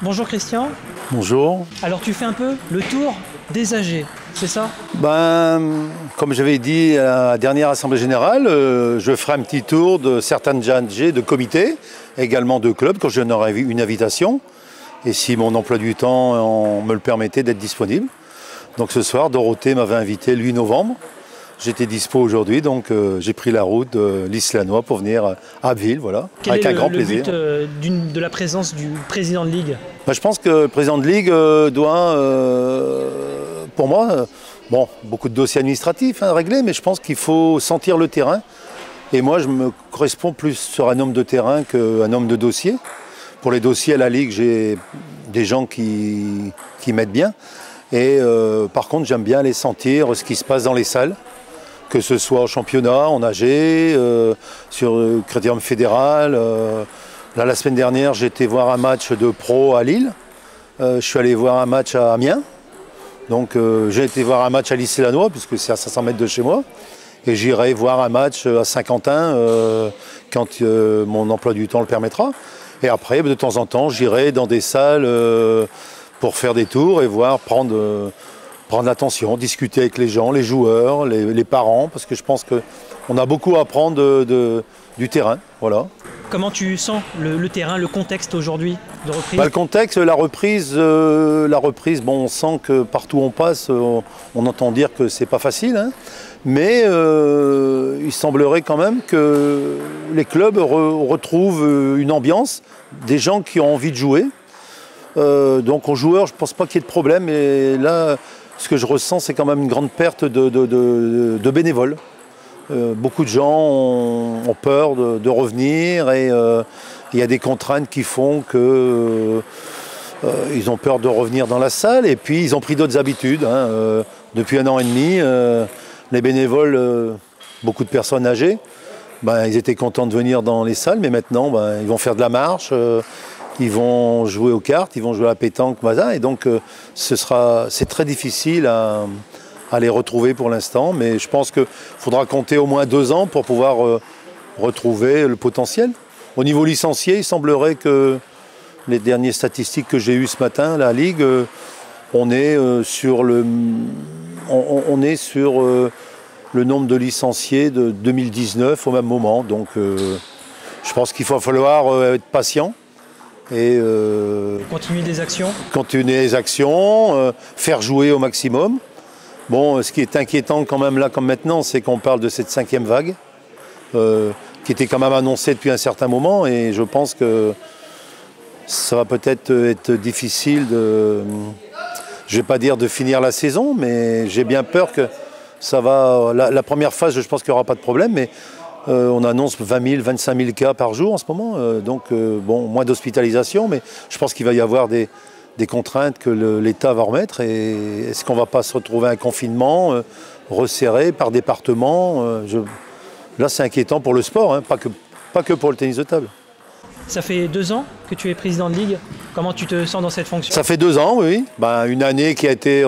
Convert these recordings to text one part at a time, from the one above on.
Bonjour Christian. Bonjour. Alors tu fais un peu le tour des âgés, c'est ça? Comme j'avais dit à la dernière Assemblée Générale, je ferai un petit tour de certaines âgés de comités, également de clubs, quand j'en aurai une invitation. Et si mon emploi du temps me le permettait d'être disponible. Donc ce soir, Dorothée m'avait invité le 8 novembre. J'étais dispo aujourd'hui, donc j'ai pris la route de l'Isle-la-Noix pour venir à Abbeville, voilà, avec un grand plaisir. Quel est le but de la présence du président de Ligue? Je pense que le président de Ligue doit, pour moi, beaucoup de dossiers administratifs à régler, mais je pense qu'il faut sentir le terrain. Et moi, je me corresponds plus sur un homme de terrain qu'un homme de dossier. Pour les dossiers à la Ligue, j'ai des gens qui m'aident bien. Et par contre, j'aime bien aller sentir ce qui se passe dans les salles, que ce soit en championnat, en AG, sur le Critérium fédéral. Là, la semaine dernière, j'ai été voir un match de pro à Lille. Je suis allé voir un match à Amiens. Donc j'ai été voir un match à l'Isle-la-Noix, puisque c'est à 500 mètres de chez moi. Et j'irai voir un match à Saint-Quentin quand mon emploi du temps le permettra. Et après, de temps en temps, j'irai dans des salles pour faire des tours et voir, prendre l'attention, discuter avec les gens, les joueurs, les parents, parce que je pense qu'on a beaucoup à apprendre du terrain. Voilà. Comment tu sens le terrain, le contexte aujourd'hui de reprise? Le contexte, la reprise, on sent que partout où on passe, on entend dire que c'est pas facile, hein, mais il semblerait quand même que les clubs retrouvent une ambiance, des gens qui ont envie de jouer. Donc aux joueurs, je ne pense pas qu'il y ait de problème, et là, ce que je ressens, c'est quand même une grande perte de bénévoles. Beaucoup de gens ont peur de revenir, et il y a des contraintes qui font qu'ils ont peur de revenir dans la salle, et puis ils ont pris d'autres habitudes. Depuis 1 an et demi, les bénévoles, beaucoup de personnes âgées, ils étaient contents de venir dans les salles, mais maintenant ils vont faire de la marche, ils vont jouer aux cartes, ils vont jouer à la pétanque, et donc c'est très difficile à les retrouver pour l'instant, mais je pense qu'il faudra compter au moins 2 ans pour pouvoir retrouver le potentiel. Au niveau licencié, il semblerait que les dernières statistiques que j'ai eues ce matin, la Ligue, on est sur le nombre de licenciés de 2019 au même moment. Donc je pense qu'il va falloir être patient et continuer des actions. Continuer les actions, faire jouer au maximum. Bon, ce qui est inquiétant quand même là comme maintenant, c'est qu'on parle de cette 5e vague, qui était quand même annoncée depuis un certain moment, et je pense que ça va peut-être être difficile je ne vais pas dire de finir la saison, mais j'ai bien peur que ça va. La première phase, je pense qu'il n'y aura pas de problème, mais on annonce 20 000, 25 000 cas par jour en ce moment, donc moins d'hospitalisation, mais je pense qu'il va y avoir des contraintes que l'État va remettre, et est-ce qu'on ne va pas se retrouver un confinement resserré par département? Là, c'est inquiétant pour le sport, hein, pas que pour le tennis de table. Ça fait 2 ans que tu es président de Ligue. Comment tu te sens dans cette fonction? Ça fait 2 ans, oui. Une année qui a été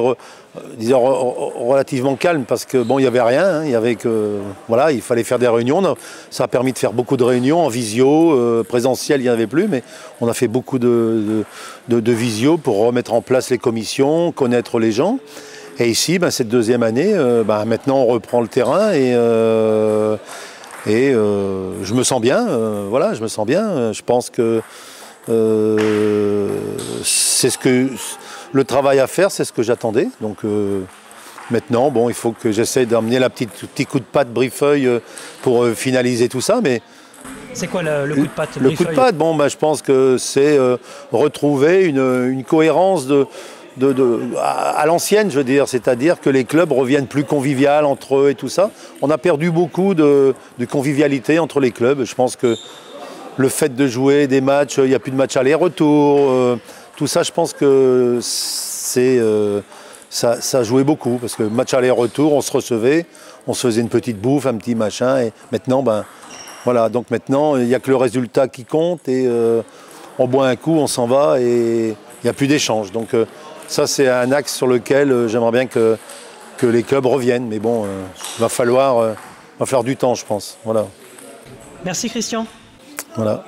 relativement calme, parce que il n'y avait rien. Hein, il fallait faire des réunions. Ça a permis de faire beaucoup de réunions en visio, présentiel, il n'y en avait plus, mais on a fait beaucoup de visio pour remettre en place les commissions, connaître les gens. Et ici, cette 2e année, maintenant on reprend le terrain, et je me sens bien. Je me sens bien. Je pense que c'est le travail à faire, c'est ce que j'attendais. Donc maintenant, il faut que j'essaie d'amener petit coup de patte Brifeuille pour finaliser tout ça. Mais c'est quoi le coup de patte? Le coup de patte, je pense que c'est retrouver une cohérence à l'ancienne, je veux dire, c'est-à-dire que les clubs reviennent plus conviviaux entre eux et tout ça. On a perdu beaucoup de convivialité entre les clubs. Je pense que le fait de jouer des matchs, il n'y a plus de matchs aller-retour, tout ça, je pense que ça jouait beaucoup, parce que match aller-retour, on se recevait, on se faisait une petite bouffe, un petit machin, et maintenant, donc maintenant, il n'y a que le résultat qui compte, et on boit un coup, on s'en va, et il n'y a plus d'échange. Donc ça, c'est un axe sur lequel j'aimerais bien que les clubs reviennent, mais il va falloir du temps, je pense. Voilà. Merci Christian. Voilà.